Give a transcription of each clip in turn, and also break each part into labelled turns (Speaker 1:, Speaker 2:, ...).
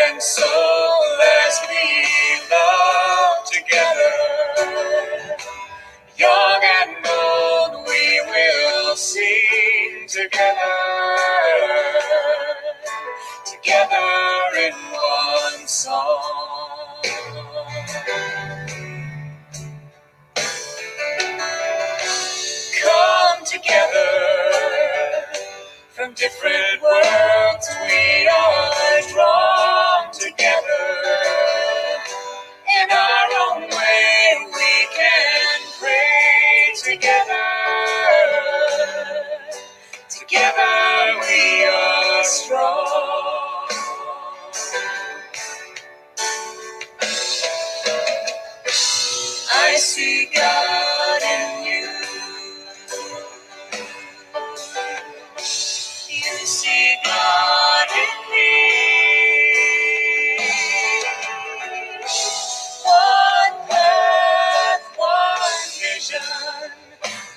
Speaker 1: and soul as we love together. Young and old, we will sing together, together in one song. Come together from different worlds, we are drawn together. In our own way, we can pray together. Together we are strong. I see God in you. You see God in me. One path, one vision,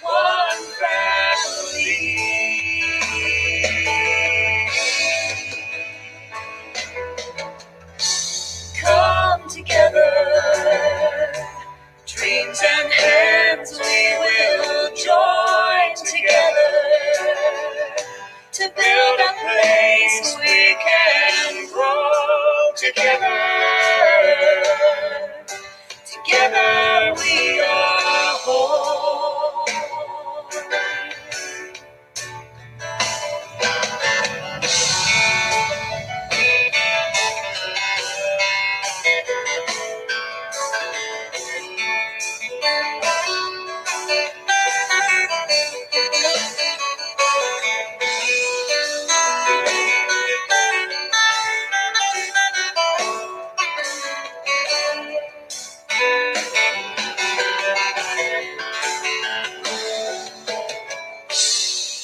Speaker 1: one family. Come together, dreams and hands we will join together to build a place we can grow together. Together we are whole.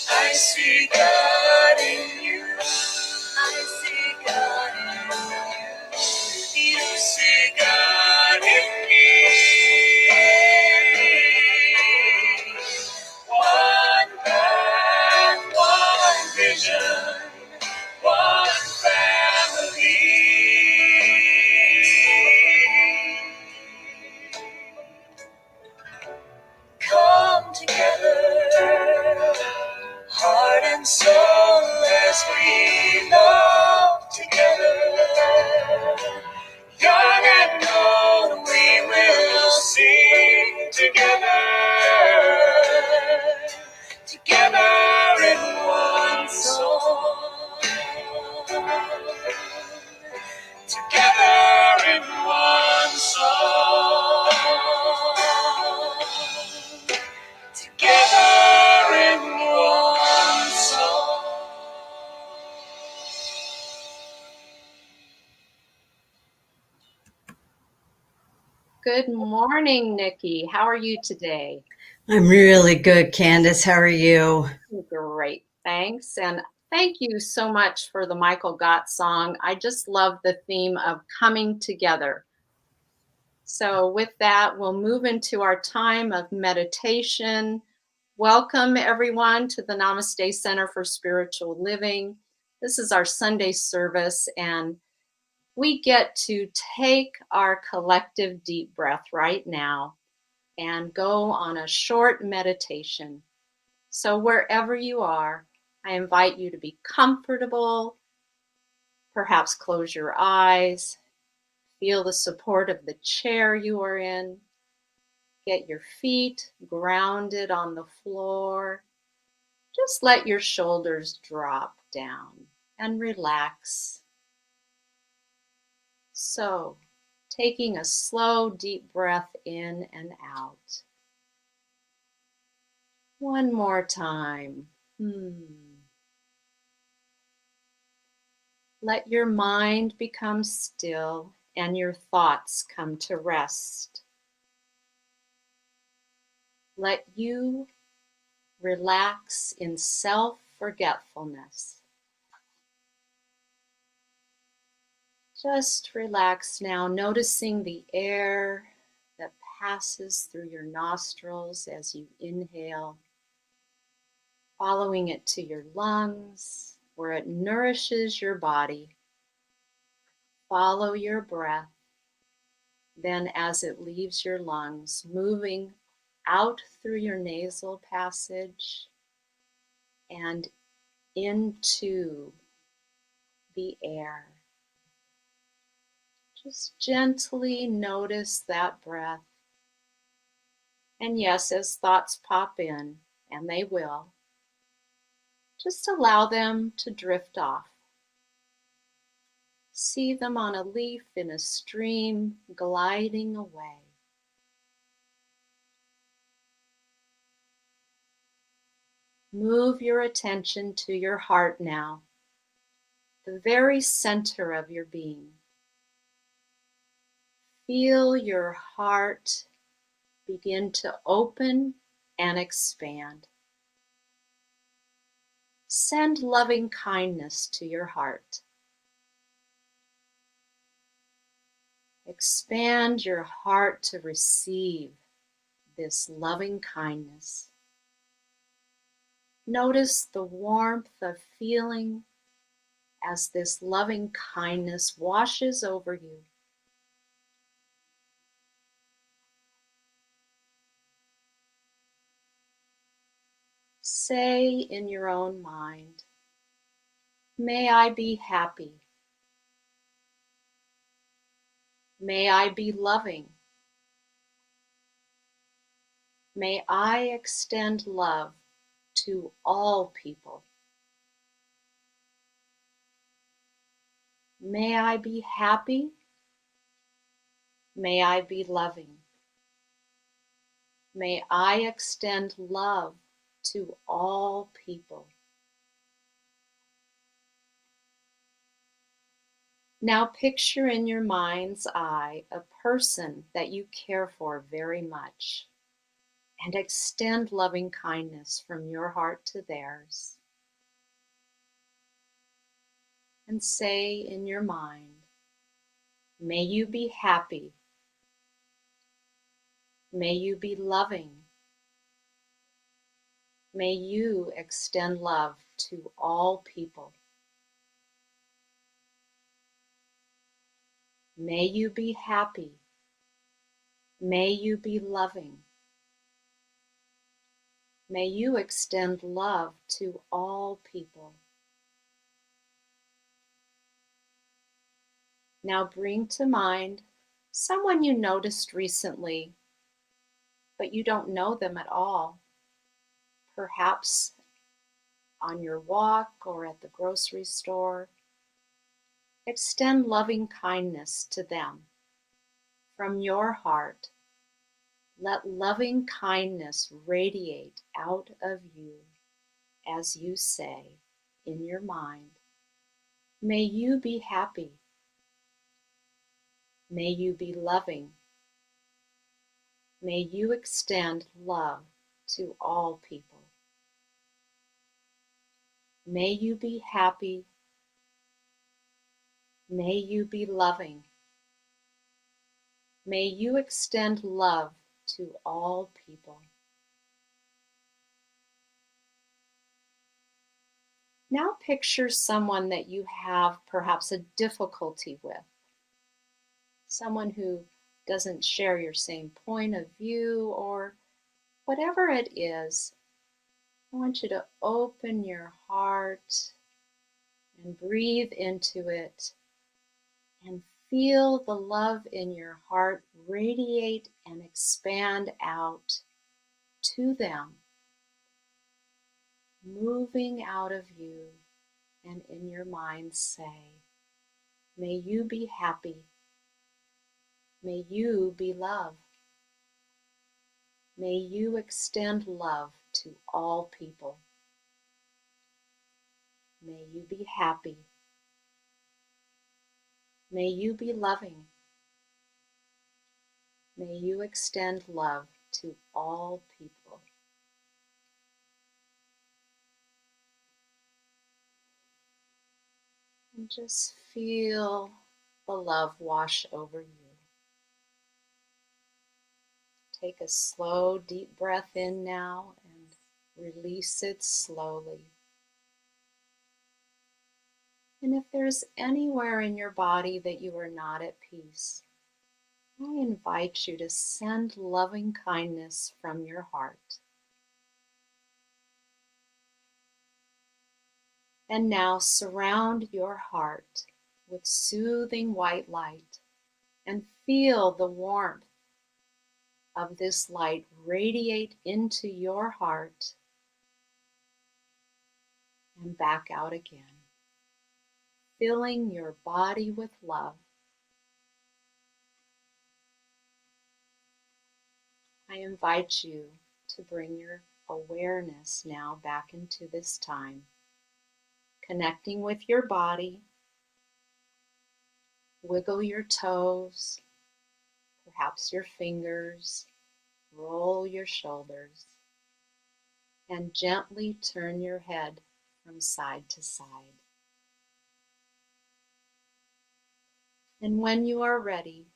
Speaker 1: I see God in you. I see God in you. You see God in me. One path, one vision, one family. Come together, heart and soul as we love together. Young and old, we will sing together. Together in one song. Together in one song. Together in one song.
Speaker 2: Good morning, Nikki. How are you today?
Speaker 3: I'm really good, Candace. How are you?
Speaker 2: Great, thanks. And thank you so much for the Michael Gott song. I just love the theme of coming together. So with that, we'll move into our time of meditation. Welcome, everyone, to the Namaste Center for Spiritual Living. This is our Sunday service, and we get to take our collective deep breath right now and go on a short meditation. So wherever you are, I invite you to be comfortable. Perhaps close your eyes. Feel the support of the chair you are in. Get your feet grounded on the floor. Just let your shoulders drop down and relax. So, taking a slow, deep breath in and out. One more time. Let your mind become still and your thoughts come to rest. Let you relax in self-forgetfulness. Just relax now, noticing the air that passes through your nostrils as you inhale, following it to your lungs, where it nourishes your body, Follow your breath. Then as it leaves your lungs, moving out through your nasal passage and into the air. Just gently notice that breath. And yes, as thoughts pop in, and they will, just allow them to drift off. See them on a leaf in a stream gliding away. Move your attention to your heart now, the very center of your being. Feel your heart begin to open and expand. Send loving kindness to your heart. Expand your heart to receive this loving kindness. Notice the warmth of feeling as this loving kindness washes over you. Say in your own mind, may I be happy. May I be loving. May I extend love to all people. May I be happy. May I be loving. May I extend love to all people. Now picture in your mind's eye a person that you care for very much and extend loving kindness from your heart to theirs. And say in your mind, may you be happy. May you be loving. May you extend love to all people. May you be happy. May you be loving. May you extend love to all people. Now bring to mind someone you noticed recently, but you don't know them at all. Perhaps on your walk or at the grocery store. Extend loving kindness to them. From your heart, let loving kindness radiate out of you as you say in your mind, may you be happy. May you be loving. May you extend love to all people. May you be happy. May you be loving. May you extend love to all people. Now picture someone that you have perhaps a difficulty with. Someone who doesn't share your same point of view or whatever it is. I want you to open your heart and breathe into it and feel the love in your heart radiate and expand out to them, moving out of you, and in your mind say, may you be happy. May you be love. May you extend love to all people. May you be happy. May you be loving. May you extend love to all people. And just feel the love wash over you. Take a slow, deep breath in now and release it slowly. And if there's anywhere in your body that you are not at peace, I invite you to send loving kindness from your heart. And now surround your heart with soothing white light and feel the warmth of this light radiate into your heart and back out again, filling your body with love. I invite you to bring your awareness now back into this time, connecting with your body. Wiggle your toes, perhaps your fingers, roll your shoulders, and gently turn your head from side to side. And when you are ready,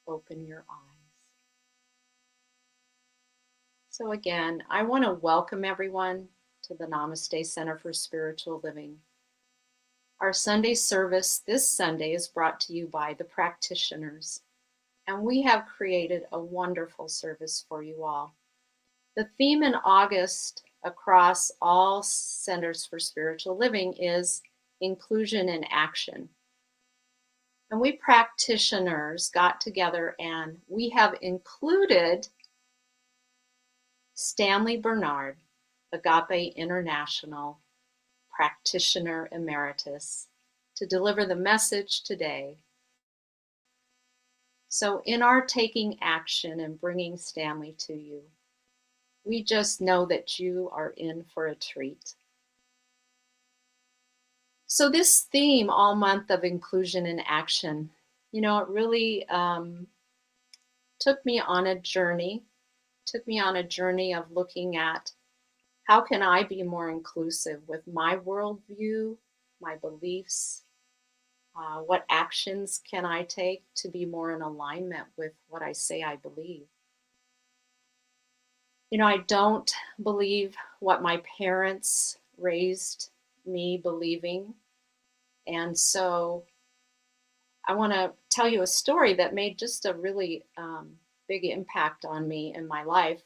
Speaker 2: open your eyes. So again, I want to welcome everyone to the Namaste Center for Spiritual Living. Our Sunday service this Sunday is brought to you by the practitioners, and we have created a wonderful service for you all. The theme in August across all centers for spiritual living is inclusion in action. And we practitioners got together and we have included Stanley Bernard, Agape International Practitioner Emeritus, to deliver the message today. So in our taking action and bringing Stanley to you, we just know that you are in for a treat. So this theme all month of inclusion in action, it really took me on a journey of looking at how can I be more inclusive with my worldview, my beliefs, what actions can I take to be more in alignment with what I say I believe. I don't believe what my parents raised me believing. And so I want to tell you a story that made just a really big impact on me in my life.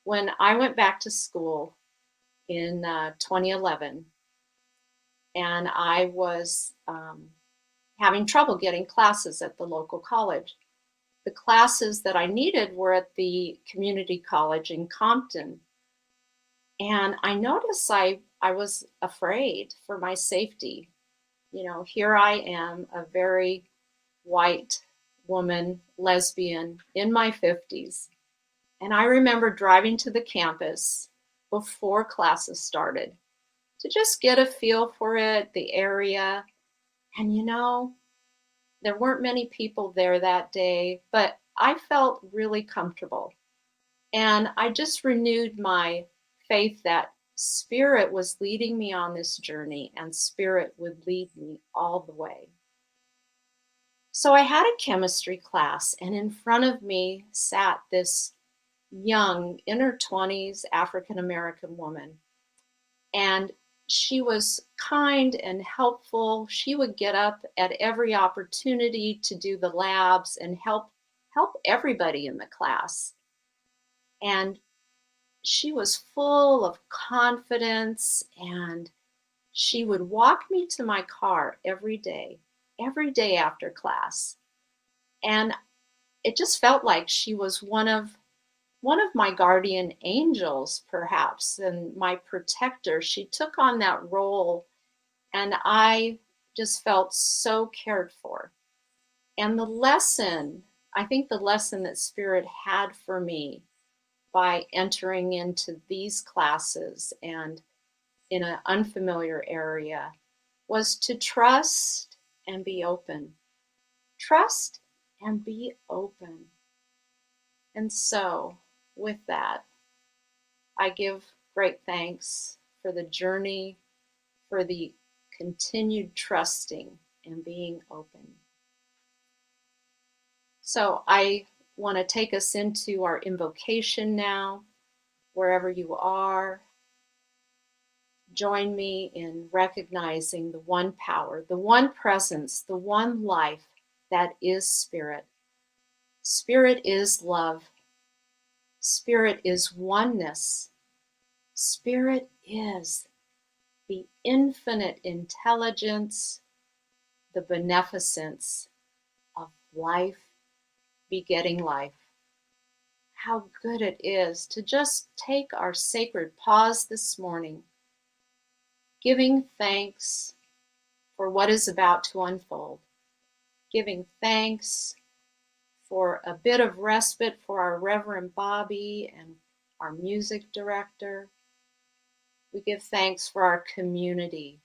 Speaker 2: When I went back to school in 2011, and I was having trouble getting classes at the local college. The classes that I needed were at the community college in Compton. And I noticed I was afraid for my safety. Here I am, a very white woman, lesbian, in my 50s. And I remember driving to the campus before classes started to just get a feel for it, the area. And there weren't many people there that day, but I felt really comfortable. And I just renewed my faith that Spirit was leading me on this journey and Spirit would lead me all the way. So I had a chemistry class, and in front of me sat this young, in her 20s, African American woman. And she was kind and helpful. She would get up at every opportunity to do the labs and help everybody in the class. And she was full of confidence, and she would walk me to my car every day after class. And it just felt like she was one of my guardian angels, perhaps, and my protector. She took on that role, and I just felt so cared for. And I think the lesson that Spirit had for me by entering into these classes and in an unfamiliar area was to trust and be open. Trust and be open. And so, with that, I give great thanks for the journey, for the continued trusting and being open. So I want to take us into our invocation now, wherever you are. join me in recognizing the one power, the one presence, the one life that is Spirit. Spirit is love. Spirit is oneness. Spirit is the infinite intelligence, the beneficence of life begetting life. How good it is to just take our sacred pause this morning, giving thanks for what is about to unfold, giving thanks for a bit of respite for our Reverend Bobby and our music director. We give thanks for our community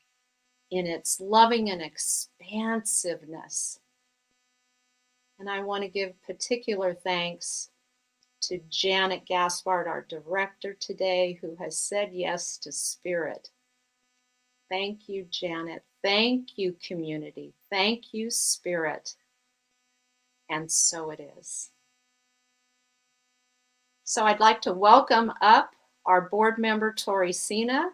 Speaker 2: in its loving and expansiveness. And I want to give particular thanks to Janet Gaspard, our director today, who has said yes to Spirit. Thank you, Janet. Thank you, community. Thank you, Spirit. And so it is. So I'd like to welcome up our board member, Tori Sina,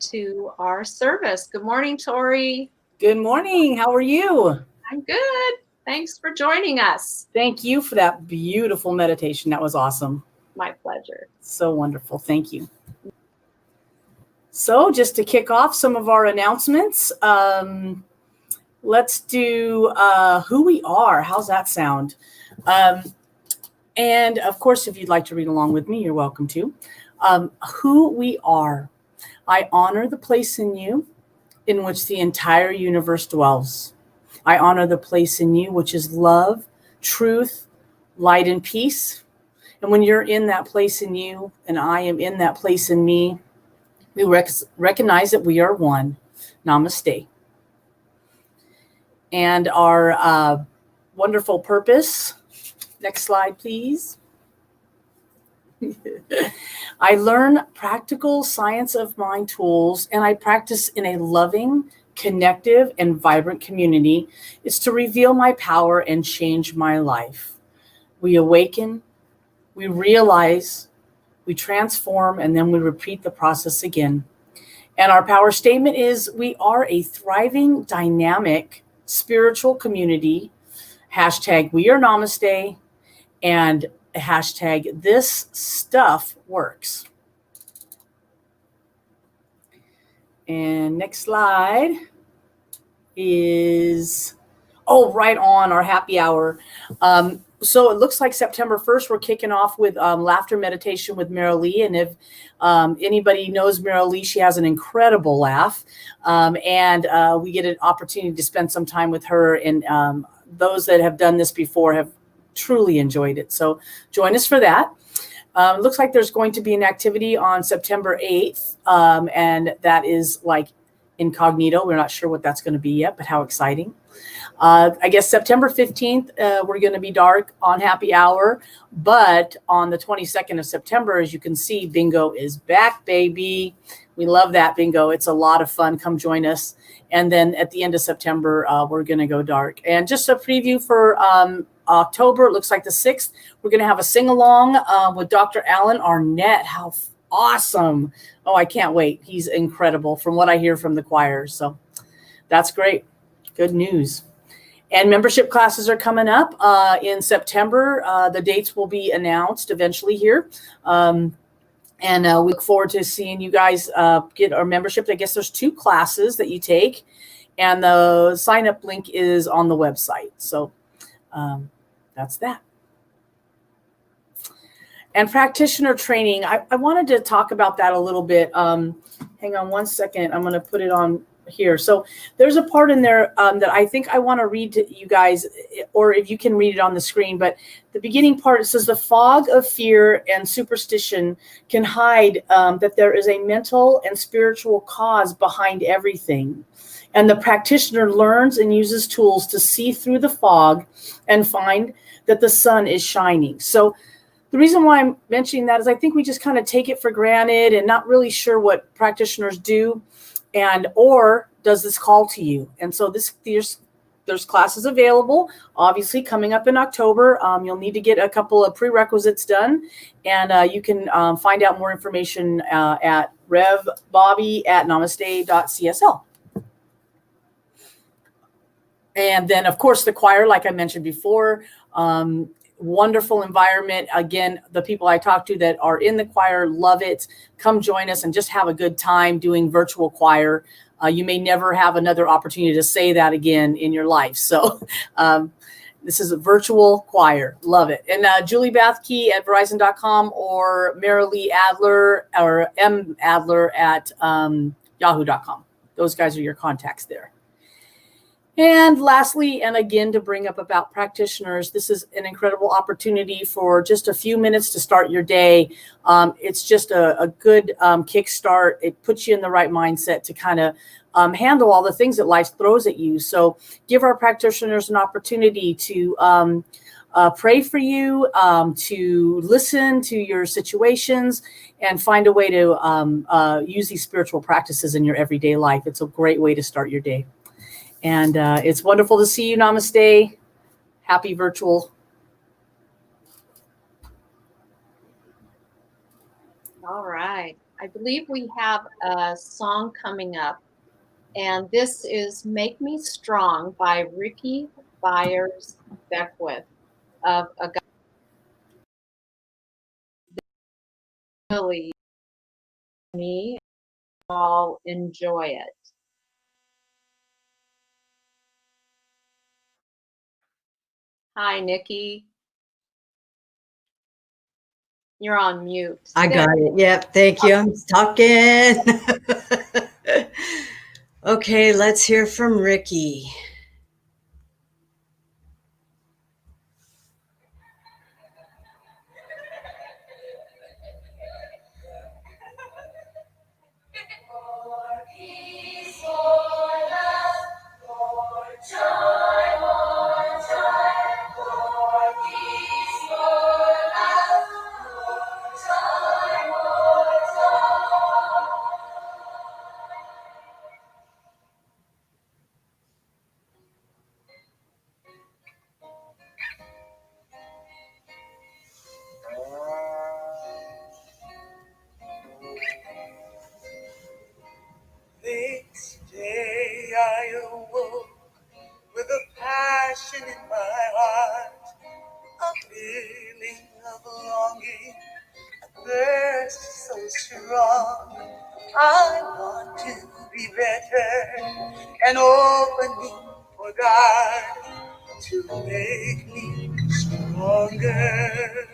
Speaker 2: to our service. Good morning, Tori.
Speaker 4: Good morning. How are you?
Speaker 2: I'm good. Thanks for joining us.
Speaker 4: Thank you for that beautiful meditation. That was awesome.
Speaker 2: My pleasure.
Speaker 4: So wonderful. Thank you. So just to kick off some of our announcements, let's do who we are. How's that sound? And of course, if you'd like to read along with me, you're welcome to. Who we are. I honor the place in you in which the entire universe dwells. I honor the place in you, which is love, truth, light, and peace. And when you're in that place in you, and I am in that place in me, we recognize that we are one. Namaste. And our wonderful purpose. Next slide, please. I learn practical science of mind tools, and I practice in a loving, connective, and vibrant community. Is to reveal my power and change my life. We awaken, we realize, we transform, and then we repeat the process again. And our power statement is we are a thriving, dynamic, spiritual community. Hashtag we are Namaste, and hashtag this stuff works. And next slide is, right on our happy hour. So it looks like September 1st, we're kicking off with laughter meditation with Meryl Lee. And if anybody knows Meryl Lee, she has an incredible laugh. And we get an opportunity to spend some time with her. And those that have done this before have truly enjoyed it. So join us for that. It looks like there's going to be an activity on September 8th. And that is like incognito. We're not sure what that's going to be yet, but how exciting. I guess September 15th, we're going to be dark on happy hour. But on the 22nd of September, as you can see, bingo is back, baby. We love that bingo. It's a lot of fun. Come join us. And then at the end of September, we're going to go dark. And just a preview for October, it looks like the 6th, we're going to have a sing-along with Dr. Alan Arnett. How awesome. Oh, I can't wait. He's incredible from what I hear from the choir. So that's great. Good news. And membership classes are coming up in September. The dates will be announced eventually here. And we look forward to seeing you guys get our membership. I guess there's 2 classes that you take. And the sign-up link is on the website. So that's that. And practitioner training, I wanted to talk about that a little bit. Hang on one second. I'm going to put it on here. So there's a part in there that I think I want to read to you guys, or if you can read it on the screen. But the beginning part, it says, the fog of fear and superstition can hide that there is a mental and spiritual cause behind everything. And the practitioner learns and uses tools to see through the fog and find that the sun is shining. So the reason why I'm mentioning that is I think we just kind of take it for granted and not really sure what practitioners do, and or does this call to you? And so there's classes available, obviously coming up in October. You'll need to get a couple of prerequisites done, and you can find out more information at revbobby@namaste.csl. And then, of course, the choir, like I mentioned before, wonderful environment. Again, the people I talk to that are in the choir love it. Come join us and just have a good time doing virtual choir. You may never have another opportunity to say that again in your life. So this is a virtual choir. Love it. And Julie Bathke at Verizon.com or Marilee Adler or M. Adler at Yahoo.com. Those guys are your contacts there. And lastly, and again, to bring up about practitioners, this is an incredible opportunity for just a few minutes to start your day. It's just a good kickstart. It puts you in the right mindset to kind of handle all the things that life throws at you. So give our practitioners an opportunity to pray for you, to listen to your situations, and find a way to use these spiritual practices in your everyday life. It's a great way to start your day. And it's wonderful to see you. Namaste. Happy virtual.
Speaker 2: All right. I believe we have a song coming up, and this is Make Me Strong by Ricky Byers Beckwith of a really me. All enjoy it. Hi, Nikki. You're on mute.
Speaker 3: I got it. Yep. Thank you. I'm talking. Okay, let's hear from Ricky.
Speaker 1: This day I awoke with a passion in my heart, a feeling of longing, a thirst so strong. I want to be better, an opening for God to make me stronger.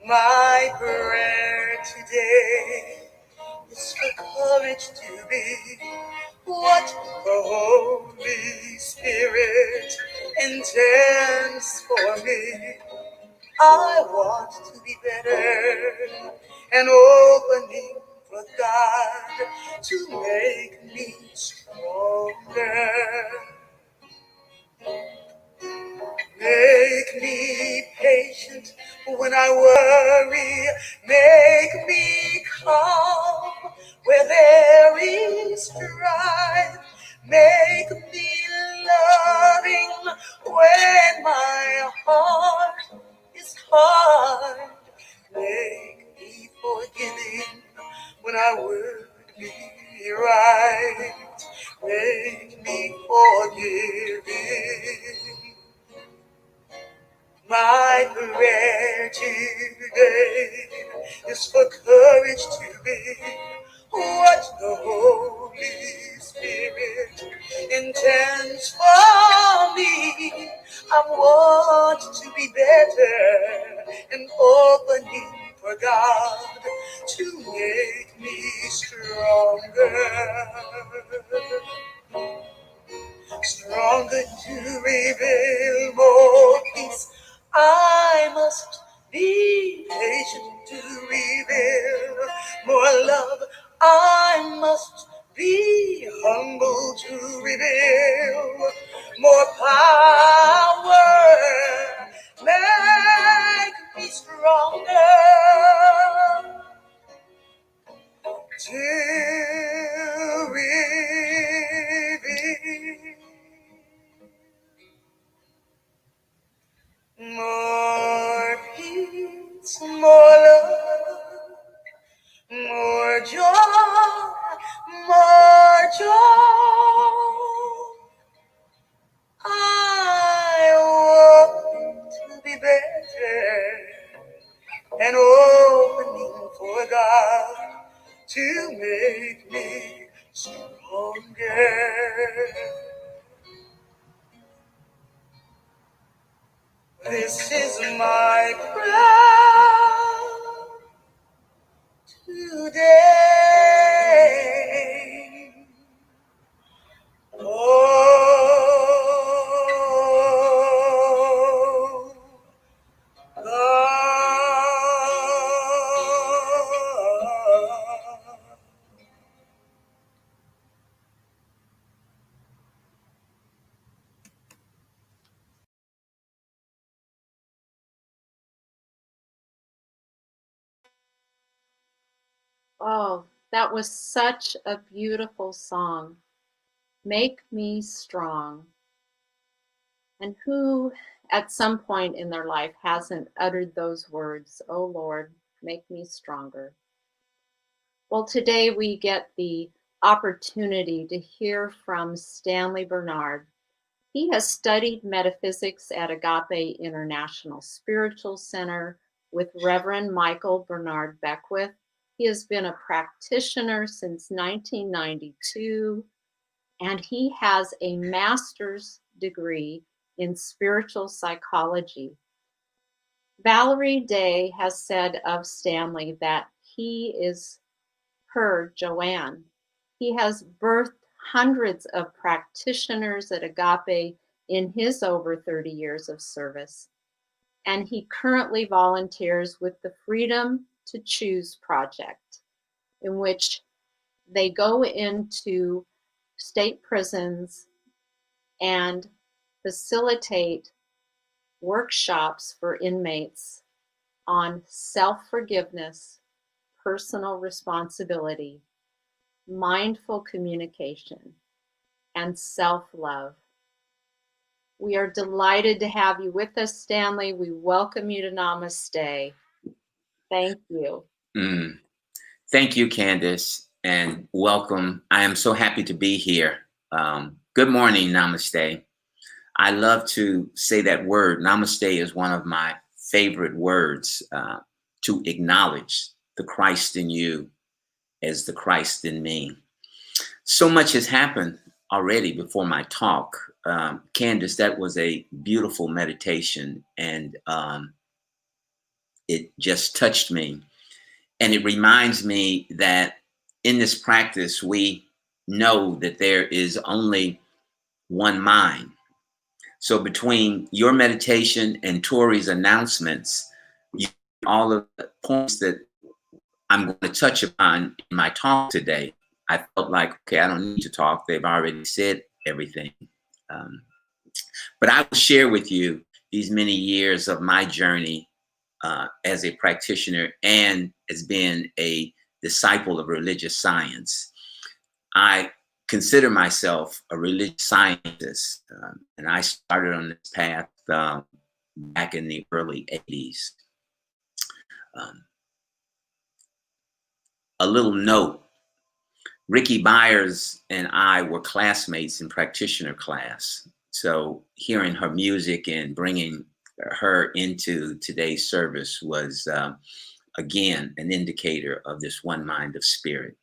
Speaker 1: My prayer today is for courage to be what the Holy Spirit intends for me. I want to be better, an opening for God to make me stronger. Make me patient when I worry. Make me calm where there is strife. Make me loving when my heart is hard. Make me forgiving when I would be right. Make me forgiving. My prayer today is for courage to be what the Holy Spirit intends for me. I want to be better, an opening for God to make me stronger. Stronger to reveal more peace. I must be patient to reveal more love. I must be humble to reveal more power. Make me stronger to reveal more peace, more love, This is my prayer today. Oh, God.
Speaker 2: Oh, that was such a beautiful song. Make me strong. And who at some point in their life hasn't uttered those words, oh Lord, make me stronger? Well, today we get the opportunity to hear from Stanley Bernard. He has studied metaphysics at Agape International Spiritual Center with Reverend Michael Bernard Beckwith. He has been a practitioner since 1992, and he has a master's degree in spiritual psychology. Valerie Day has said of Stanley that he is her Joanne. He has birthed hundreds of practitioners at Agape in his over 30 years of service, and he currently volunteers with the Freedom to Choose project, in which they go into state prisons and facilitate workshops for inmates on self-forgiveness, personal responsibility, mindful communication, and self-love. We are delighted to have you with us, Stanley. We welcome you to Namaste. Thank you.
Speaker 5: Thank you, Candace, and welcome. I am so happy to be here. Good morning, Namaste. I love to say that word. Namaste is one of my favorite words to acknowledge the Christ in you as the Christ in me. So much has happened already before my talk. Candace, that was a beautiful meditation, and it just touched me. And it reminds me that in this practice, we know that there is only one mind. So between your meditation and Tori's announcements, all of the points that I'm going to touch upon in my talk today, I felt like, okay, I don't need to talk. They've already said everything. But I will share with you these many years of my journey as a practitioner and as being a disciple of religious science. I consider myself a religious scientist, and I started on this path back in the early 80s. A little note, Ricky Byers and I were classmates in practitioner class. So hearing her music and bringing her into today's service was, again, an indicator of this one mind of spirit.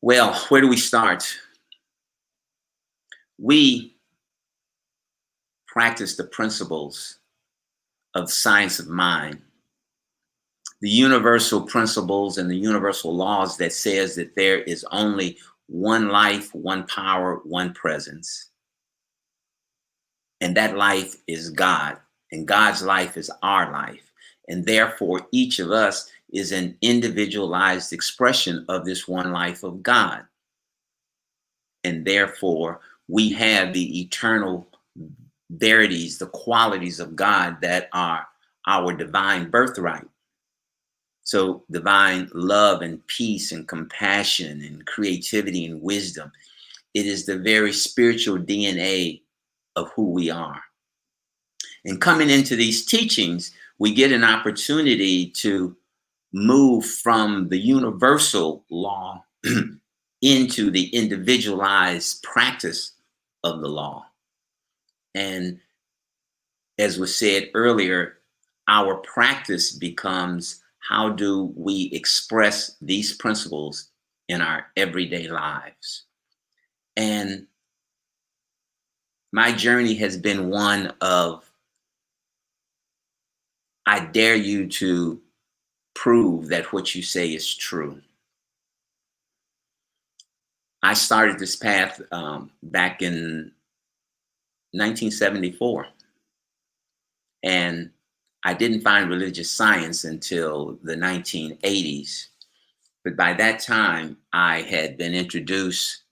Speaker 5: Well, where do we start? We practice the principles of science of mind, the universal principles and the universal laws that says that there is only one life, one power, one presence. And that life is God, and God's life is our life. And therefore, each of us is an individualized expression of this one life of God. And therefore, we have the eternal verities, the qualities of God that are our divine birthright. So divine love and peace and compassion and creativity and wisdom. It is the very spiritual DNA of who we are. And coming into these teachings, we get an opportunity to move from the universal law into the individualized practice of the law. And as was said earlier, our practice becomes, how do we express these principles in our everyday lives? And my journey has been one of, I dare you to prove that what you say is true. I started this path back in 1974, and I didn't find religious science until the 1980s. But by that time, I had been introduced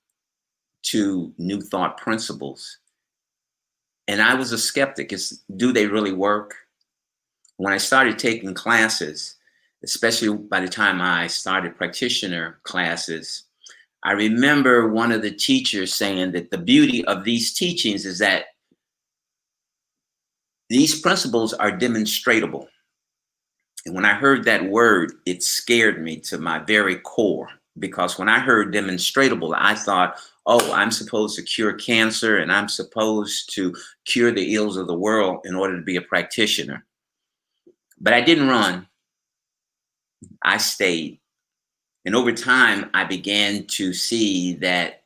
Speaker 5: to New Thought principles. And I was a skeptic. Do they really work? When I started taking classes, especially by the time I started practitioner classes, I remember one of the teachers saying that the beauty of these teachings is that these principles are demonstratable. And when I heard that word, it scared me to my very core, because when I heard demonstratable, I thought, oh, I'm supposed to cure cancer and I'm supposed to cure the ills of the world in order to be a practitioner. But I didn't run. I stayed. And over time, I began to see that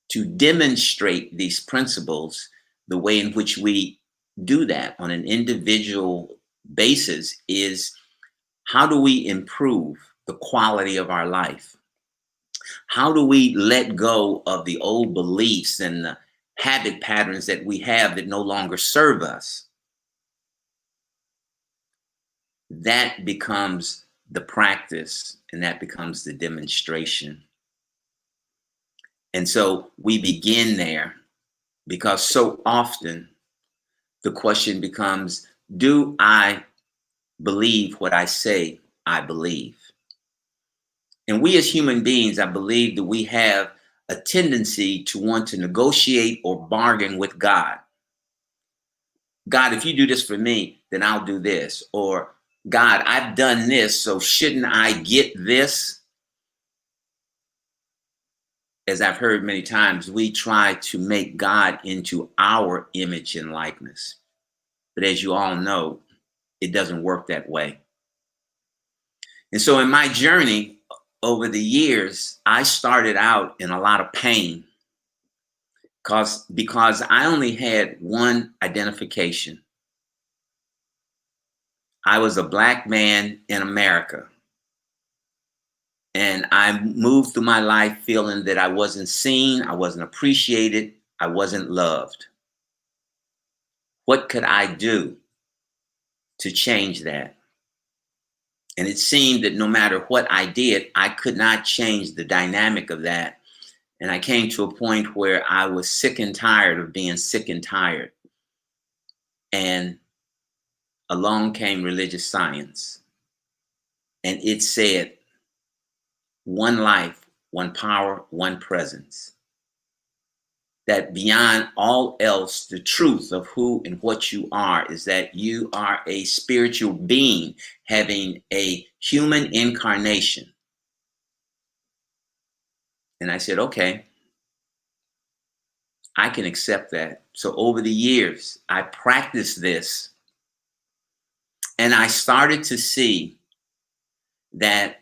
Speaker 5: to demonstrate these principles, the way in which we do that on an individual basis is, how do we improve the quality of our life? How do we let go of the old beliefs and the habit patterns that we have that no longer serve us? That becomes the practice, and that becomes the demonstration. And so we begin there, because so often the question becomes, do I believe what I say I believe? And we as human beings, I believe that we have a tendency to want to negotiate or bargain with God. God, if you do this for me, then I'll do this. Or, God, I've done this, so shouldn't I get this? As I've heard many times, we try to make God into our image and likeness. But as you all know, it doesn't work that way. And so in my journey over the years, I started out in a lot of pain because I only had one identification. I was a Black man in America. And I moved through my life feeling that I wasn't seen, I wasn't appreciated, I wasn't loved. What could I do to change that? And it seemed that no matter what I did, I could not change the dynamic of that. And I came to a point where I was sick and tired of being sick and tired. And along came religious science. And it said, one life, one power, one presence. That beyond all else, the truth of who and what you are is that you are a spiritual being having a human incarnation. And I said, okay, I can accept that. So over the years, I practiced this, and I started to see that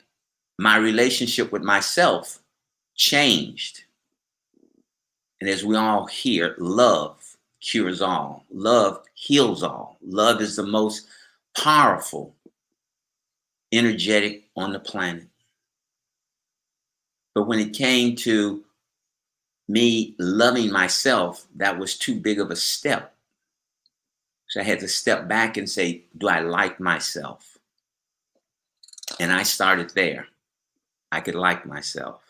Speaker 5: my relationship with myself changed. And as we all hear, love cures all. Love heals all. Love is the most powerful, energetic on the planet. But when it came to me loving myself, that was too big of a step. So I had to step back and say, do I like myself? And I started there. I could like myself.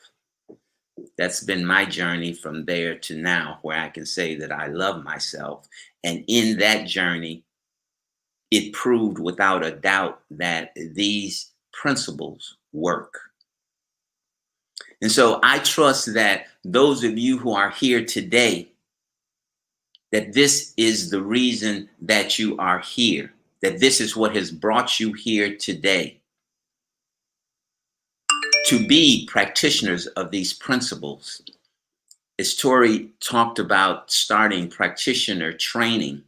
Speaker 5: That's been my journey from there to now, where I can say that I love myself. And in that journey, it proved without a doubt that these principles work. And so I trust that those of you who are here today, that this is the reason that you are here, that this is what has brought you here today, to be practitioners of these principles. As Tori talked about starting practitioner training,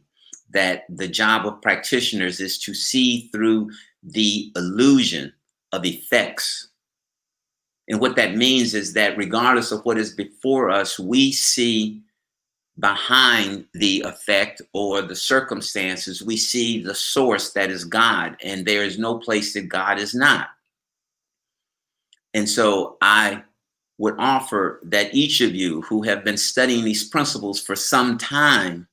Speaker 5: that the job of practitioners is to see through the illusion of effects. And what that means is that regardless of what is before us, we see behind the effect or the circumstances, we see the source that is God, and there is no place that God is not. And so I would offer that each of you who have been studying these principles for some time,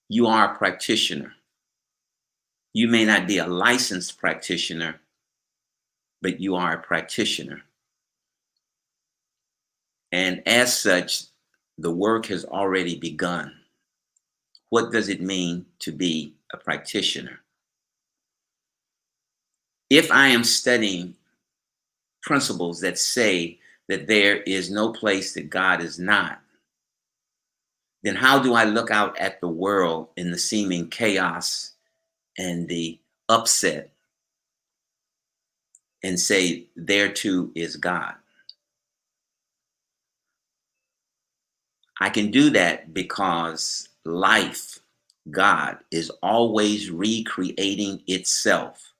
Speaker 5: you are a practitioner. You may not be a licensed practitioner, but you are a practitioner. And as such, the work has already begun. What does it mean to be a practitioner? If I am studying principles that say that there is no place that God is not, then how do I look out at the world in the seeming chaos and the upset and say, there too is God? I can do that because life, God, is always recreating itself.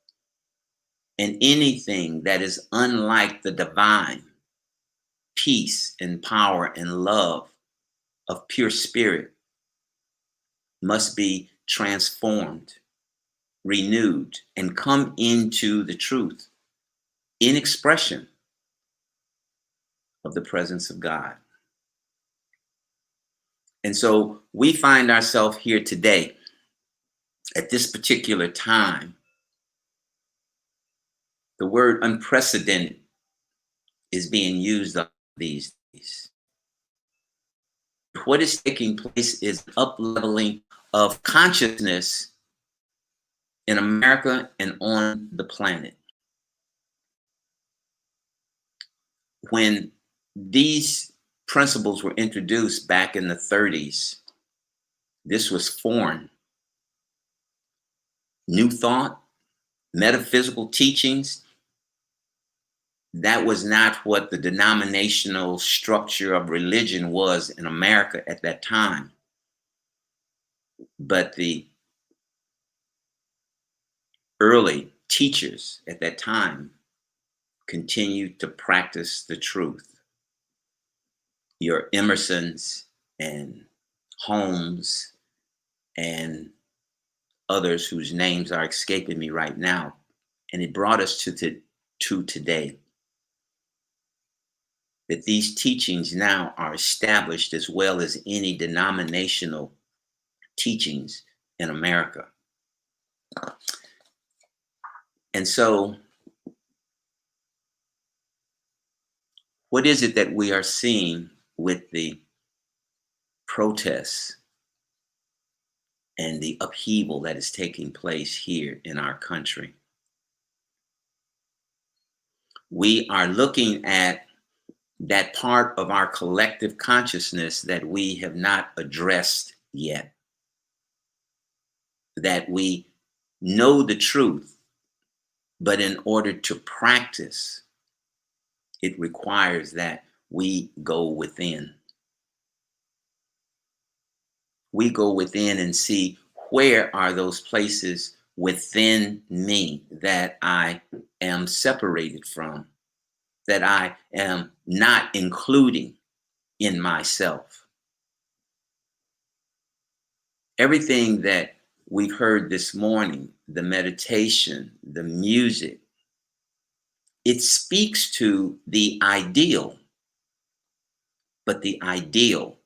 Speaker 5: And anything that is unlike the divine peace and power and love of pure spirit must be transformed, renewed, and come into the truth in expression of the presence of God. And so we find ourselves here today at this particular time. The word unprecedented is being used these days. What is taking place is up-leveling of consciousness in America and on the planet. When these principles were introduced back in the 30s, this was foreign. New thought, metaphysical teachings, that was not what the denominational structure of religion was in America at that time. But the early teachers at that time continued to practice the truth. Your Emersons and Holmes and others whose names are escaping me right now. And it brought us to today. That these teachings now are established as well as any denominational teachings in America. And so, what is it that we are seeing with the protests and the upheaval that is taking place here in our country? We are looking at that part of our collective consciousness that we have not addressed yet. That we know the truth, but in order to practice, it requires that we go within. We go within and see where are those places within me that I am separated from, that I am not including in myself. Everything that we've heard this morning, the meditation, the music, it speaks to the ideal, but the ideal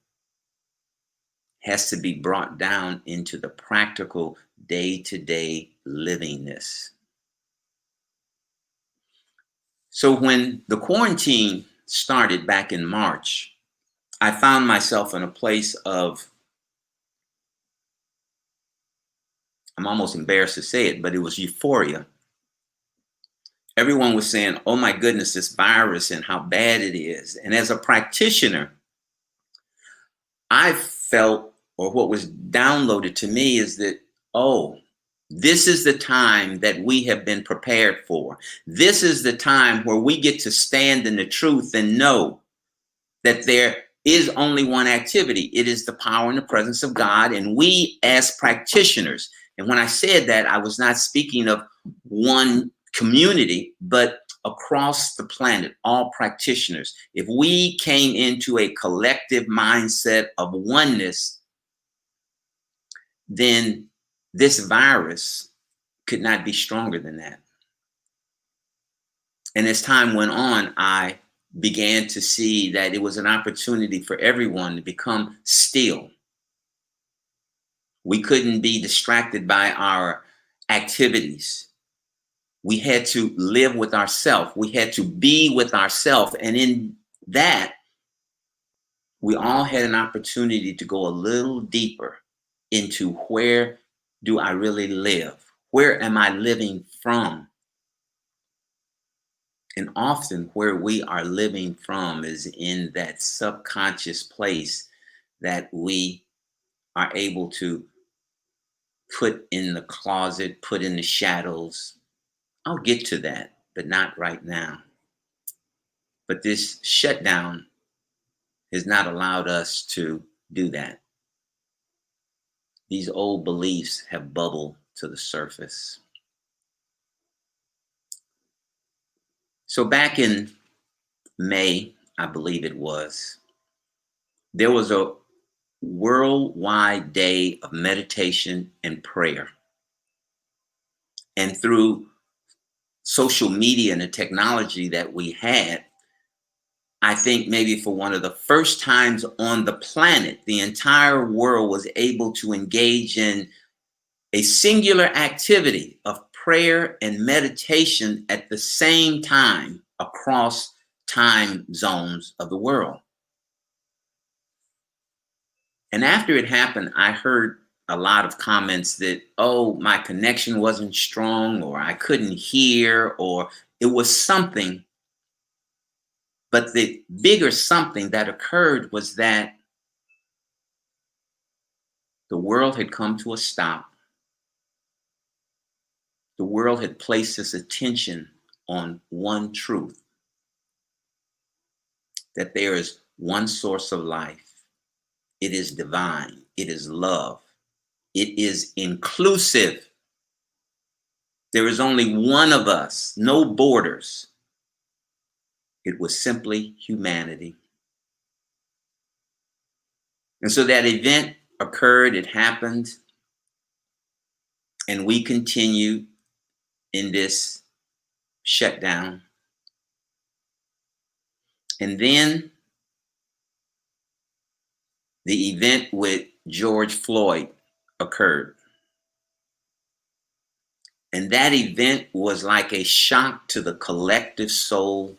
Speaker 5: has to be brought down into the practical day-to-day livingness. So when the quarantine started back in March, I found myself in a place of, I'm almost embarrassed to say it, but it was euphoria. Everyone was saying, oh my goodness, this virus and how bad it is. And as a practitioner, I felt, or what was downloaded to me is that, oh, this is the time that we have been prepared for. This is the time where we get to stand in the truth and know that there is only one activity. It is the power and the presence of God. And we as practitioners, and when I said that, I was not speaking of one community, but across the planet, all practitioners, if we came into a collective mindset of oneness, then this virus could not be stronger than that. And as time went on, I began to see that it was an opportunity for everyone to become still. We couldn't be distracted by our activities. We had to live with ourselves. We had to be with ourselves. And in that, we all had an opportunity to go a little deeper into where do I really live? Where am I living from? And often where we are living from is in that subconscious place that we are able to put in the closet, put in the shadows. I'll get to that, but not right now. But this shutdown has not allowed us to do that. These old beliefs have bubbled to the surface. So back in May, I believe it was, there was a worldwide day of meditation and prayer. And through social media and the technology that we had, I think maybe for one of the first times on the planet, the entire world was able to engage in a singular activity of prayer and meditation at the same time across time zones of the world. And after it happened, I heard a lot of comments that, oh, my connection wasn't strong, or I couldn't hear, or it was something. But the bigger something that occurred was that the world had come to a stop. The world had placed its attention on one truth, that there is one source of life. It is divine. It is love. It is inclusive. There is only one of us, no borders. It was simply humanity. And so that event occurred, it happened, and we continued in this shutdown. And then the event with George Floyd occurred. And that event was like a shock to the collective soul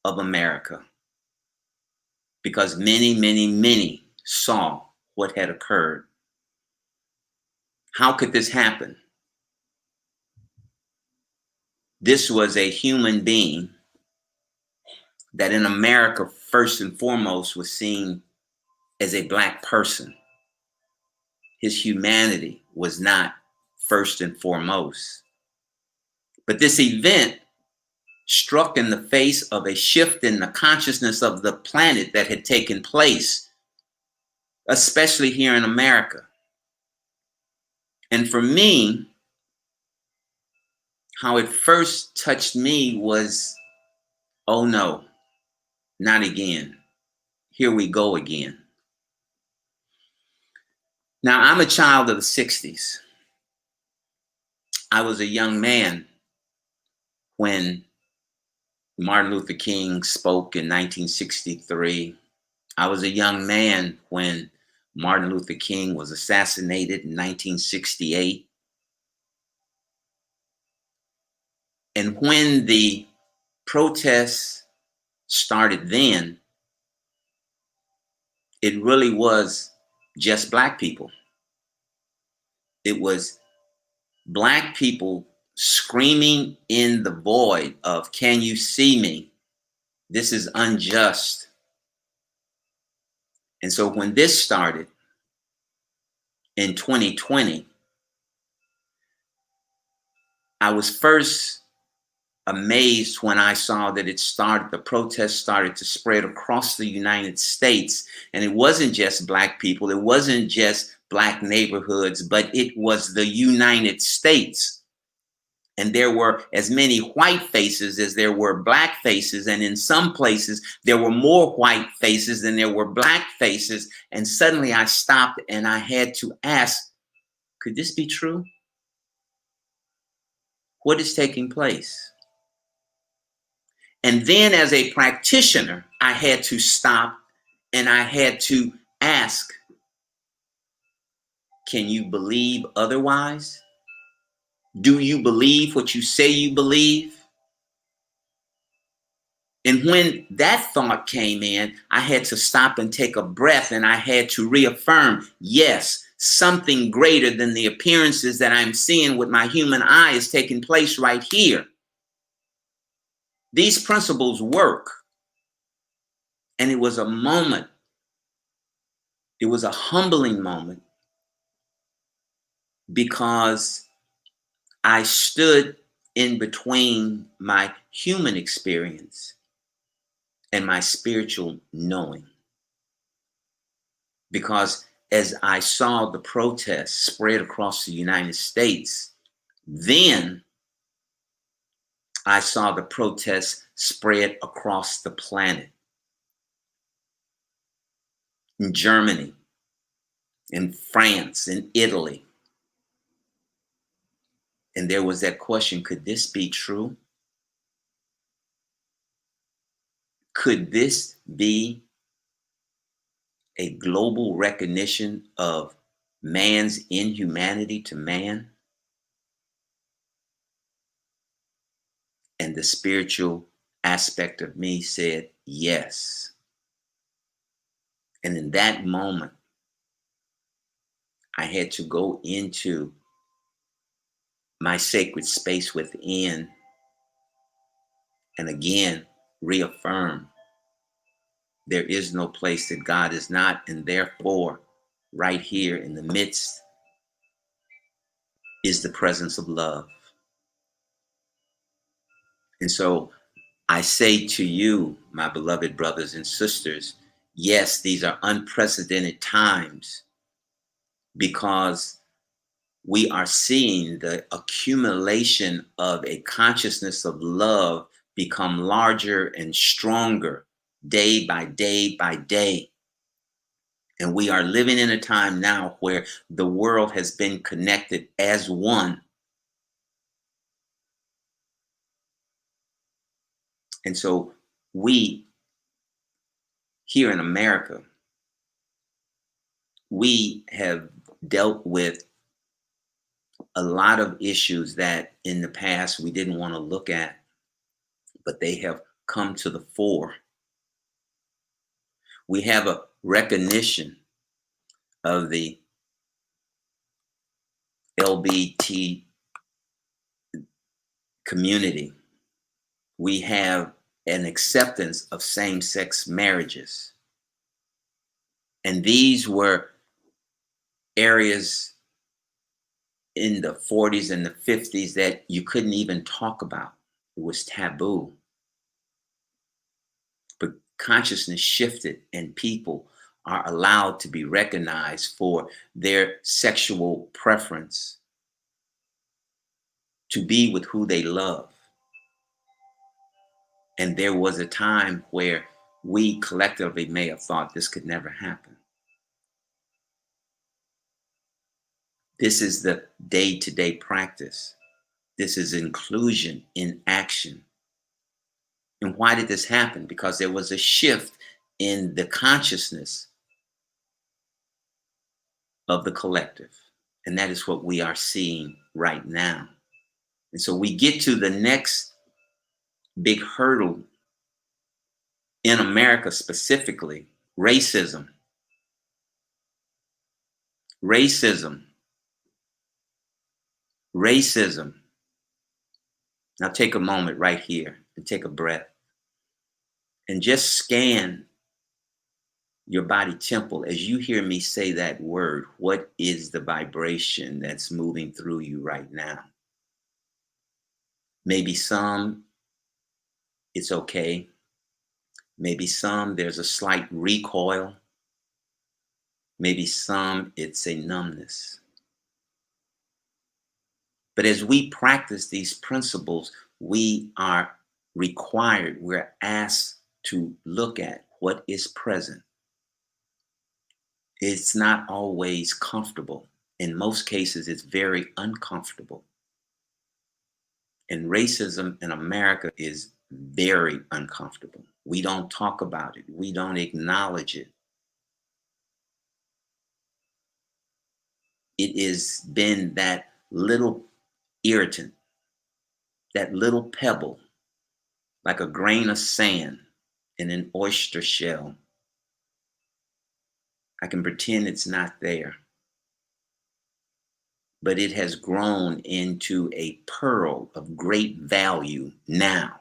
Speaker 5: of America, because many, many, many saw what had occurred. How could this happen? This was a human being that in America, first and foremost, was seen as a Black person. His humanity was not first and foremost. But this event struck in the face of a shift in the consciousness of the planet that had taken place, especially here in America. And for me, how it first touched me was, oh no, not again. Here we go again. Now, I'm a child of the 60s. I was a young man when Martin Luther King spoke in 1963. I was a young man when Martin Luther King was assassinated in 1968. And when the protests started then, it really was just Black people. It was Black people screaming in the void of, can you see me? This is unjust. And so when this started in 2020, I was first amazed when I saw that the protests started to spread across the United States. And it wasn't just Black people, it wasn't just Black neighborhoods, but it was the United States. And there were as many white faces as there were black faces. And in some places, there were more white faces than there were black faces. And suddenly I stopped and I had to ask, could this be true? What is taking place? And then as a practitioner, I had to stop and I had to ask, can you believe otherwise? Do you believe what you say you believe? And when that thought came in, I had to stop and take a breath, and I had to reaffirm, yes, something greater than the appearances that I'm seeing with my human eye is taking place right here. These principles work. And it was a moment. It was a humbling moment because I stood in between my human experience and my spiritual knowing. Because as I saw the protests spread across the United States, then I saw the protests spread across the planet. In Germany, in France, in Italy. And there was that question, could this be true? Could this be a global recognition of man's inhumanity to man? And the spiritual aspect of me said, yes. And in that moment, I had to go into my sacred space within and again reaffirm there is no place that God is not, and therefore, right here in the midst is the presence of love. And so I say to you, my beloved brothers and sisters, yes, these are unprecedented times because we are seeing the accumulation of a consciousness of love become larger and stronger day by day by day. And we are living in a time now where the world has been connected as one. And so we here in America, we have dealt with a lot of issues that in the past we didn't want to look at, but they have come to the fore. We have a recognition of the LGBT community. We have an acceptance of same-sex marriages. And these were areas in the 40s and the 50s that you couldn't even talk about. It was taboo. But consciousness shifted and people are allowed to be recognized for their sexual preference, to be with who they love. And there was a time where we collectively may have thought this could never happen. This is the day-to-day practice. This is inclusion in action. And why did this happen? Because there was a shift in the consciousness of the collective. And that is what we are seeing right now. And so we get to the next big hurdle in America specifically, racism. Racism. Racism. Now take a moment right here and take a breath and just scan your body temple as you hear me say that word. What is the vibration that's moving through you right now? Maybe some, it's okay. Maybe some, there's a slight recoil. Maybe some, it's a numbness. But as we practice these principles, we are required, we're asked to look at what is present. It's not always comfortable. In most cases, it's very uncomfortable. And racism in America is very uncomfortable. We don't talk about it. We don't acknowledge it. It has been that little irritant, that little pebble, like a grain of sand in an oyster shell. I can pretend it's not there, but it has grown into a pearl of great value now,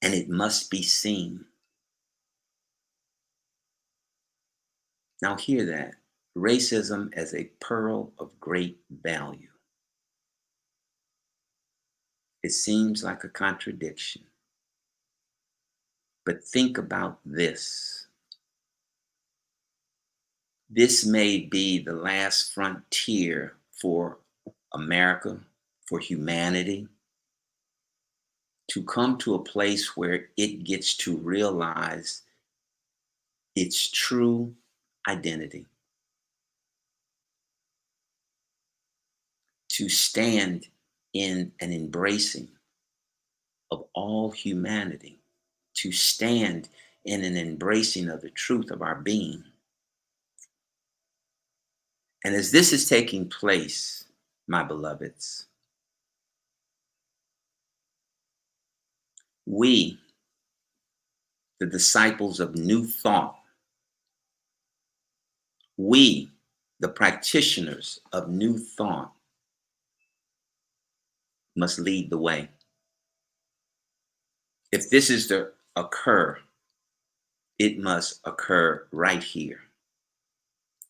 Speaker 5: and it must be seen. Now hear that. Racism as a pearl of great value. It seems like a contradiction, but think about this. This may be the last frontier for America, for humanity, to come to a place where it gets to realize its true identity, to stand in an embracing of all humanity, to stand in an embracing of the truth of our being. And as this is taking place, my beloveds, we, the disciples of new thought, we, the practitioners of new thought, must lead the way. If this is to occur, it must occur right here.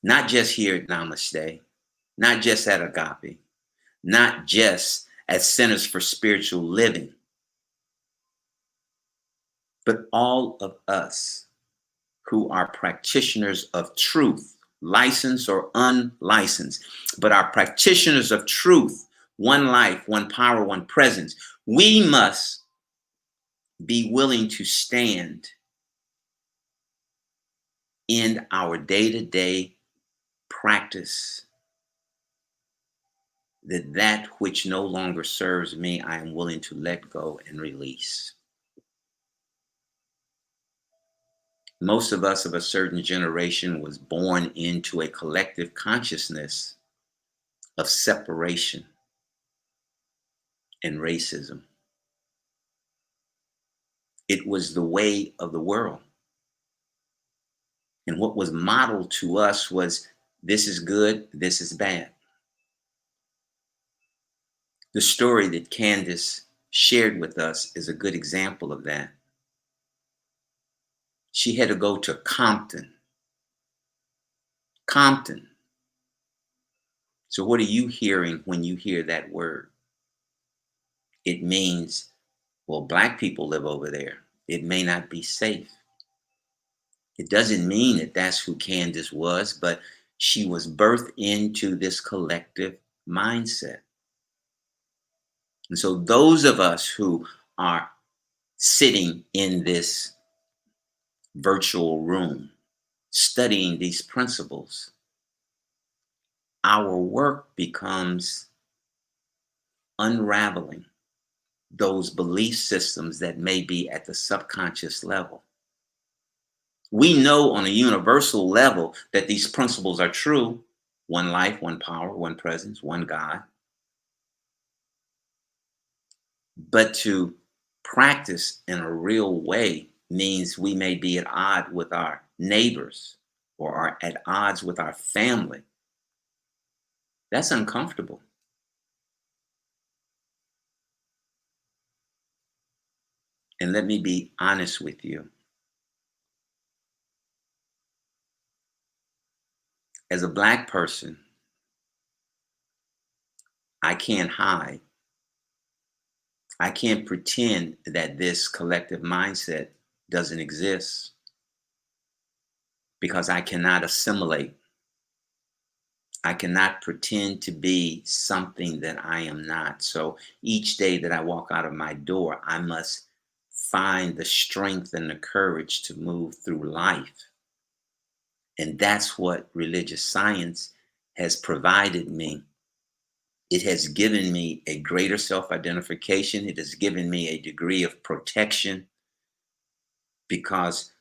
Speaker 5: Not just here at Namaste, not just at Agape, not just at Centers for Spiritual Living, but all of us who are practitioners of truth, licensed or unlicensed, but are practitioners of truth, one life, one power, one presence. We must be willing to stand in our day-to-day practice that which no longer serves me, I am willing to let go and release. Most of us of a certain generation was born into a collective consciousness of separation and racism. It was the way of the world. And what was modeled to us was, this is good, this is bad. The story that Candace shared with us is a good example of that. She had to go to Compton. Compton. So what are you hearing when you hear that word? It means, well, Black people live over there. It may not be safe. It doesn't mean that that's who Candace was, but she was birthed into this collective mindset. And so those of us who are sitting in this virtual room, studying these principles, our work becomes unraveling those belief systems that may be at the subconscious level. We know on a universal level that these principles are true. One life, one power, one presence, one God. But to practice in a real way means we may be at odds with our neighbors or are at odds with our family. That's uncomfortable. And let me be honest with you. As a Black person, I can't hide. I can't pretend that this collective mindset doesn't exist, because I cannot assimilate. I cannot pretend to be something that I am not. So each day that I walk out of my door, I must find the strength and the courage to move through life. And that's what religious science has provided me. It has given me a greater self-identification. It has given me a degree of protection, because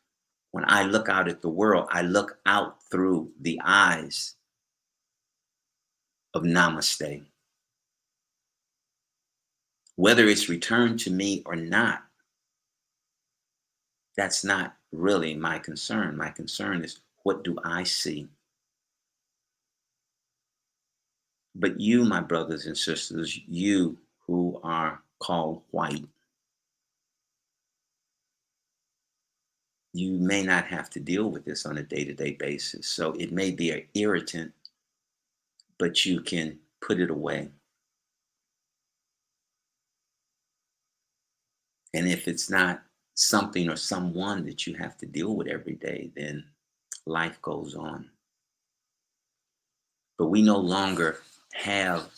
Speaker 5: when I look out at the world, I look out through the eyes of Namaste. Whether it's returned to me or not, that's not really my concern. My concern is, what do I see? But you, my brothers and sisters, you who are called white, you may not have to deal with this on a day-to-day basis. So it may be an irritant, but you can put it away. And if it's not something or someone that you have to deal with every day, then life goes on. But we no longer have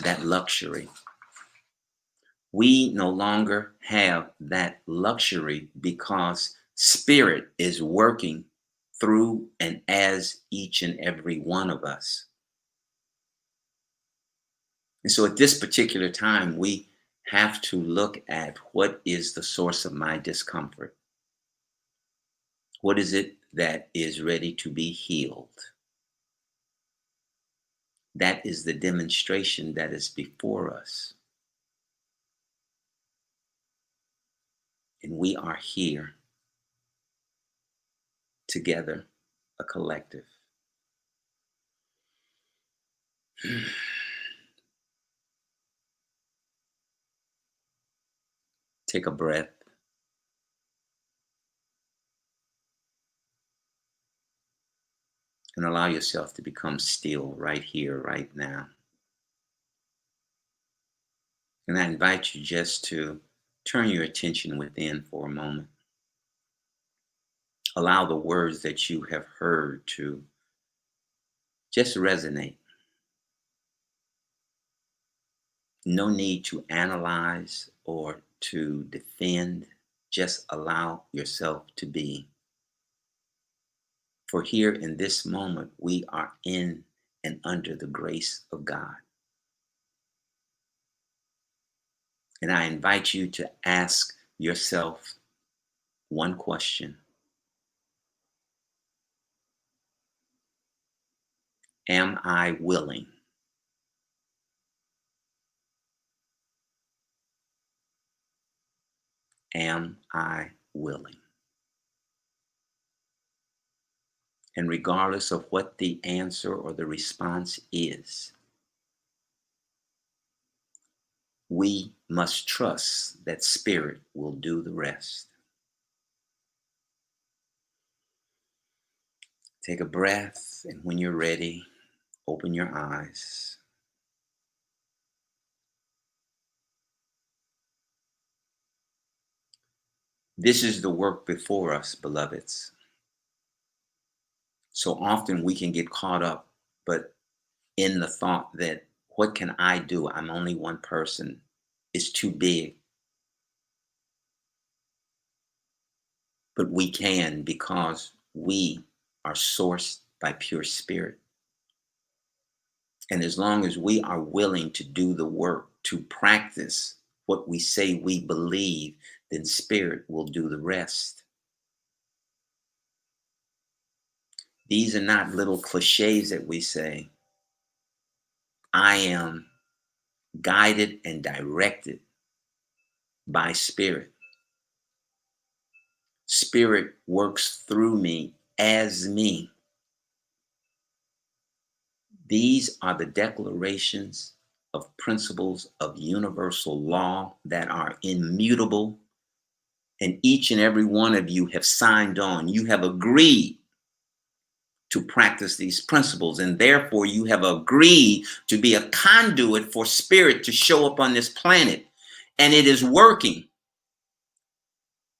Speaker 5: that luxury. We no longer have that luxury because Spirit is working through and as each and every one of us. And so at this particular time, we have to look at, what is the source of my discomfort? What is it that is ready to be healed? That is the demonstration that is before us. And we are here together, a collective. Take a breath. And allow yourself to become still right here, right now. And I invite you just to turn your attention within for a moment. Allow the words that you have heard to just resonate. No need to analyze or to defend. Just allow yourself to be. For here in this moment, we are in and under the grace of God. And I invite you to ask yourself one question. Am I willing? Am I willing? And regardless of what the answer or the response is, we must trust that Spirit will do the rest. Take a breath, and when you're ready, open your eyes. This is the work before us, beloveds. So often we can get caught up, but in the thought that, what can I do? I'm only one person. It's too big. But we can, because we are sourced by pure Spirit. And as long as we are willing to do the work, to practice what we say we believe, then Spirit will do the rest. These are not little cliches that we say. I am guided and directed by Spirit. Spirit works through me as me. These are the declarations of principles of universal law that are immutable. And each and every one of you have signed on. You have agreed to practice these principles, and therefore you have agreed to be a conduit for Spirit to show up on this planet. And it is working.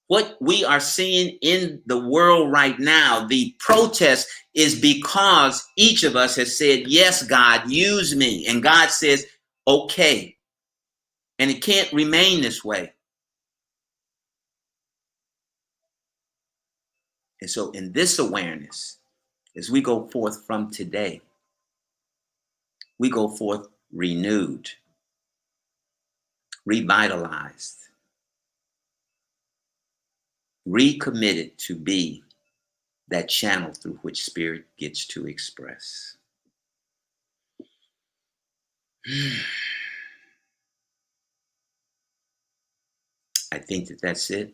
Speaker 5: What we are seeing in the world right now, the protest, is because each of us has said, yes, God, use me. And God says, okay. And it can't remain this way. And so in this awareness, as we go forth from today, we go forth renewed, revitalized, recommitted to be that channel through which spirit gets to express. I think that that's it.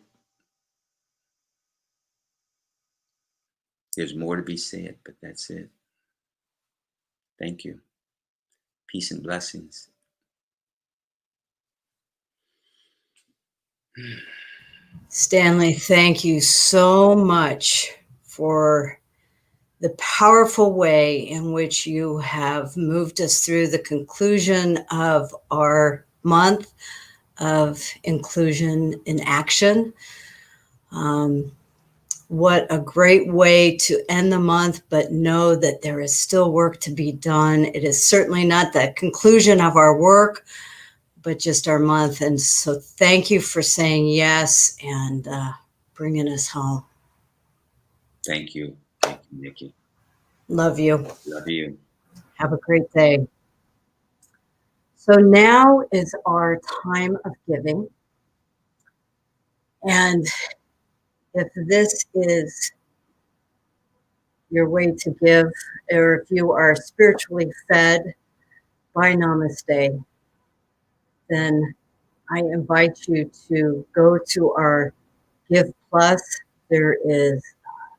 Speaker 5: There's more to be said, but that's it. Thank you. Peace and blessings.
Speaker 3: Stanley, thank you so much for the powerful way in which you have moved us through the conclusion of our month of inclusion in action. What a great way to end the month, but know that there is still work to be done. It is certainly not the conclusion of our work, but just our month. And so thank you for saying yes and bringing us home.
Speaker 5: Thank you. Thank you, Nikki.
Speaker 3: Love you.
Speaker 5: Love you.
Speaker 3: Have a great day. So now is our time of giving. And if this is your way to give, or if you are spiritually fed by Namaste, then I invite you to go to our Give Plus. There is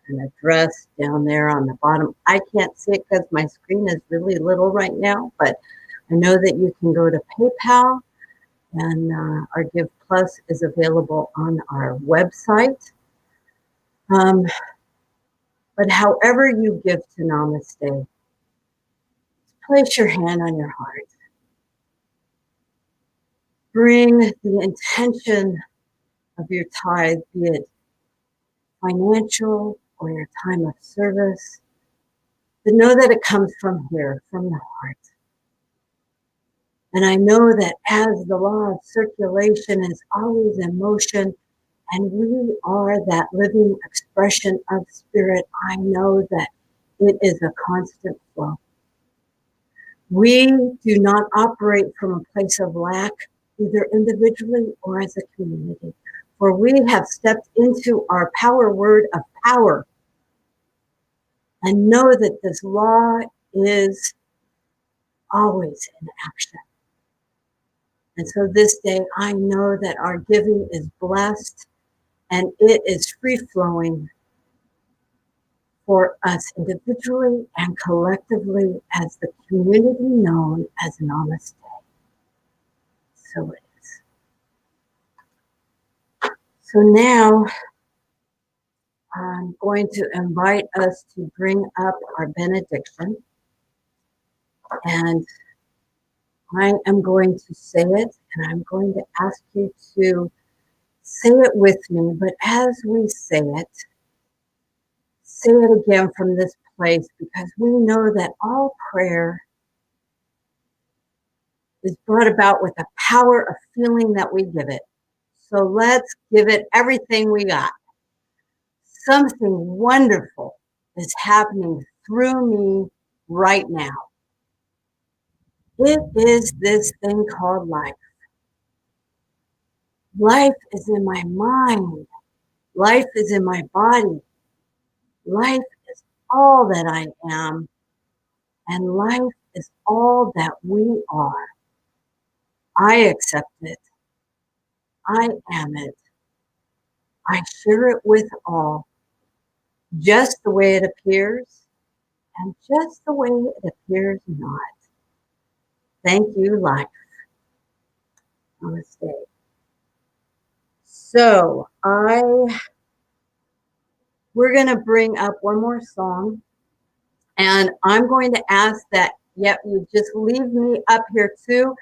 Speaker 3: an address down there on the bottom. I can't see it because my screen is really little right now, but I know that you can go to PayPal, and our Give Plus is available on our website. But however you give to Namaste, place your hand on your heart. Bring the intention of your tithe, be it financial or your time of service, but know that it comes from here, from the heart. And I know that as the law of circulation is always in motion, and we are that living expression of spirit, I know that it is a constant flow. We do not operate from a place of lack, either individually or as a community, for we have stepped into our power word of power and know that this law is always in action. And so this day, I know that our giving is blessed and it is free-flowing for us individually and collectively as the community known as Namaste. So it is. So now I'm going to invite us to bring up our benediction. And I am going to say it, and I'm going to ask you to say it with me. But as we say it again from this place, because we know that all prayer is brought about with the power of feeling that we give it. So let's give it everything we got. Something wonderful is happening through me right now. It is this thing called life. Life is in my mind. Life is in my body. Life is all that I am. And life is all that we are. I accept it. I am it. I share it with all, just the way it appears and just the way it appears not. Thank you, life. Namaste. So we're going to bring up one more song, and I'm going to ask that, you just leave me up here too,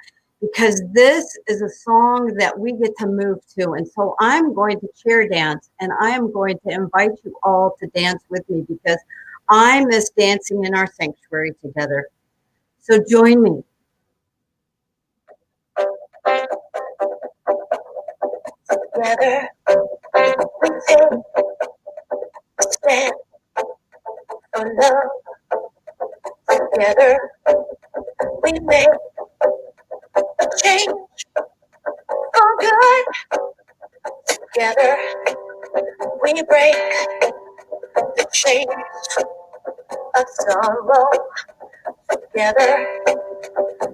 Speaker 3: because this is a song that we get to move to. And so I'm going to chair dance, and I am going to invite you all to dance with me because I miss dancing in our sanctuary together. So join me.
Speaker 1: Together, we take a stand for love. Together, we make a change for good. Together, we break the chains of sorrow. Together,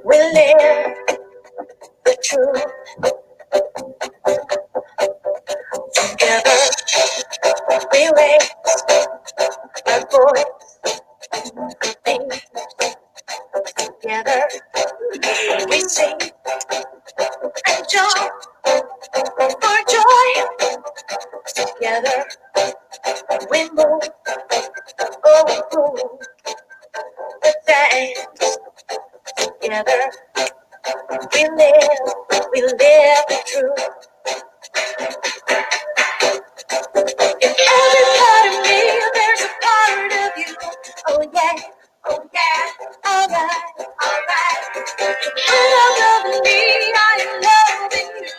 Speaker 1: we live the truth. Together, we raise our voice. Together, we sing and jump for joy. Together, we move, oh, move the dance. Together, we live the truth. In every part of me, there's a part of you. Oh yeah, oh yeah, alright, alright. When I'm loving me, I am loving you.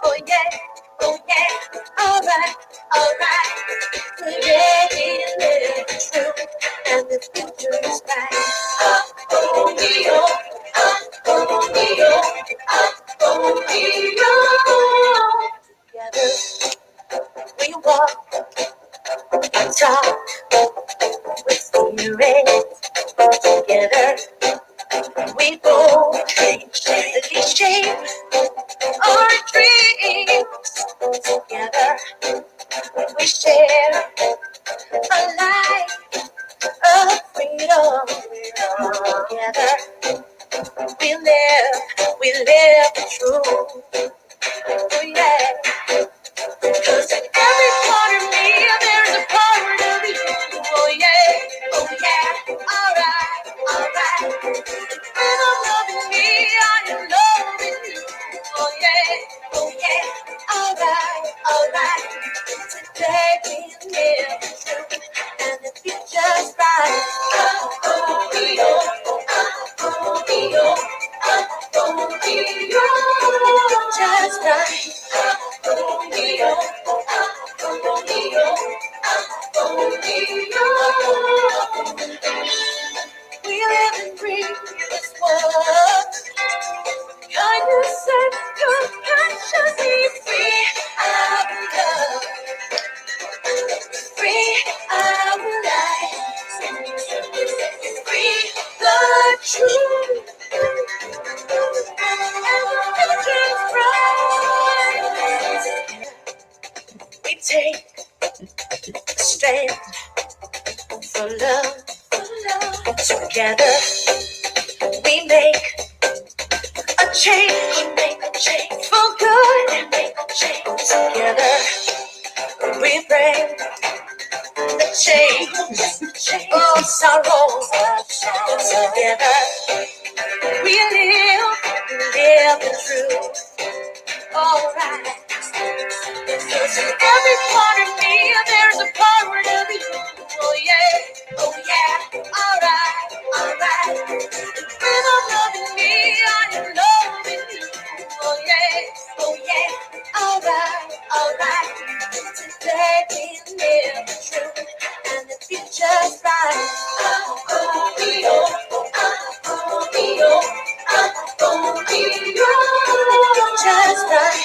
Speaker 1: Oh yeah, alright, alright. Yeah, we live the truth, and the future is bright. Oh, me, oh, oh, me, oh, me, oh. Together, we walk and talk with spirit. Together, we both steadily shape our dreams. Together, we share a life of freedom. Together, we live the truth. Oh yeah. 'Cause in every part of me, there's a part of you. Oh yeah, alright, alright. When I'm loving me, I am loving you. Oh yeah, alright. Today we live the truth, and the future's bright. Oh, we just right. We live and breathe this world. Kindness and compassion, be free our love, free our lives, free the truth. We take a stand for love. Together, we make a change for good. Together, we break the chains of sorrow. Together, we live the truth. Alright. Cause in every part of me, there's a part of you. Oh yeah, alright. When I'm loving me, I am loving you. Oh yeah, alright. Today we live the truth, and the future's bright. Oh, we just right.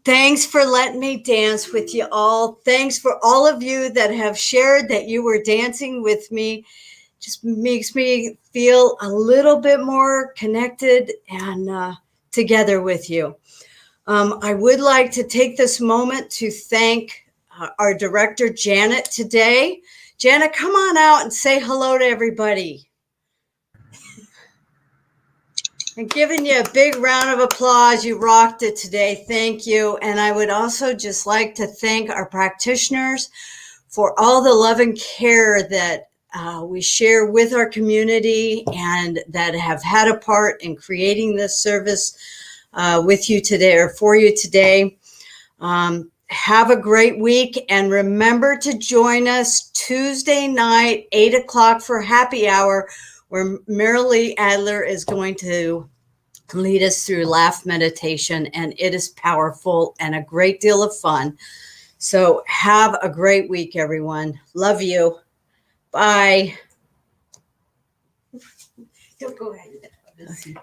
Speaker 3: Thanks for letting me dance with you all. Thanks for all of you that have shared that you were dancing with me. Just makes me feel a little bit more connected and together with you. I would like to take this moment to thank our director, Janet, today. Janet, come on out and say hello to everybody. And giving you a big round of applause. You rocked it today. Thank you. And I would also just like to thank our practitioners for all the love and care that we share with our community and that have had a part in creating this service with you today or for you today. Have a great week, and remember to join us Tuesday night, 8 o'clock for happy hour, where Marilee Adler is going to lead us through laugh meditation, and it is powerful and a great deal of fun. So have a great week, everyone. Love you. Bye. Go ahead.